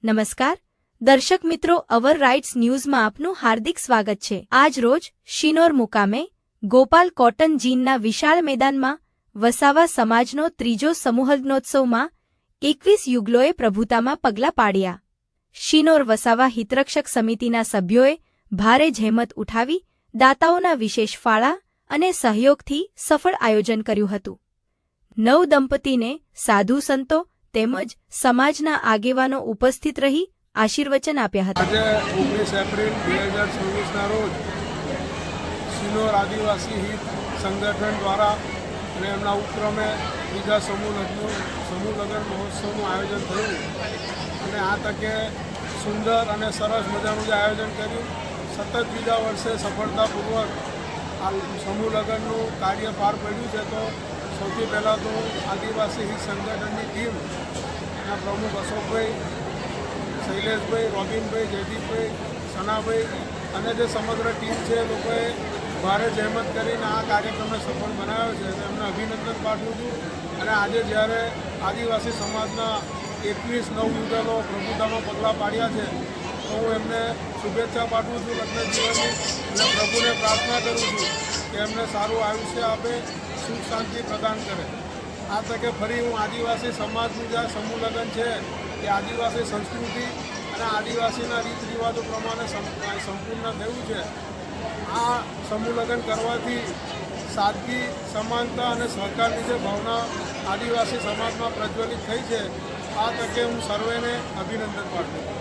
નમસ્કાર દર્શક મિત્રો, અવર રાઇટ્સ ન્યૂઝમાં આપનું હાર્દિક સ્વાગત છે। આજ રોજ શિનોર મુકામે ગોપાલ કોટન જીનના વિશાળ મેદાનમાં વસાવા સમાજનો ત્રીજો સમૂહલગ્નોત્સવમાં 21 યુગલોએ પ્રભુતામાં પગલાં પાડ્યા। શિનોર વસાવા હિતરક્ષક સમિતિના સભ્યોએ ભારે જહેમત ઉઠાવી દાતાઓના વિશેષ ફાળા અને સહયોગથી સફળ આયોજન કર્યું હતું। નવ દંપતીને સાધુ સંતો તેમજ સમાજના આગેવાનો ઉપસ્થિત રહી આશીર્વચન આપ્યા હતા। આજે 19 એપ્રિલ 2026ના રોજ શિનોર આદિવાસી હિત સંગઠન દ્વારા અને એમના ઉપક્રમે ત્રીજા સમૂહ લગ્ન મહોત્સવનું આયોજન થયું અને આ તકે સુંદર અને સરસ મજાનું જે આયોજન કર્યું, સતત બીજા વર્ષે સફળતાપૂર્વક આ સમૂહ લગ્નનું કાર્ય પાર પડ્યું છે। તો સૌથી પહેલાં તો આદિવાસી હિત સંગઠનની ટીમના પ્રમુખ અશોકભાઈ, શૈલેષભાઈ, રોબિનભાઈ, જયદીપભાઈ, સનાભાઈ અને જે સમગ્ર ટીમ છે એ લોકોએ ભારે જહેમત કરીને આ કાર્યક્રમને સફળ બનાવ્યો છે, એમને અભિનંદન પાઠવું છું। અને આજે જ્યારે આદિવાસી સમાજના 21 નવયુગલો પ્રભુતામાં પગલાં પાડ્યા છે તો હું એમને શુભેચ્છા પાઠવું છું લગ્ન જીવનની અને પ્રભુને પ્રાર્થના કરું છું કે એમને સારું આયુષ્ય આપે, સુખ શાંતિ પ્રદાન કરે। આ તકે ફરી હું આદિવાસી સમાજનું જે સમૂહ લગ્ન છે એ આદિવાસી સંસ્કૃતિ અને આદિવાસીના રીત રિવાજો પ્રમાણે સંપૂર્ણ થયું છે। આ સમૂહ લગ્ન કરવાથી સાદગી, સમાનતા અને સહકારની જે ભાવના આદિવાસી સમાજમાં પ્રજ્વલિત થઈ છે, આ તકે હું સર્વેને અભિનંદન પાઠવું છું।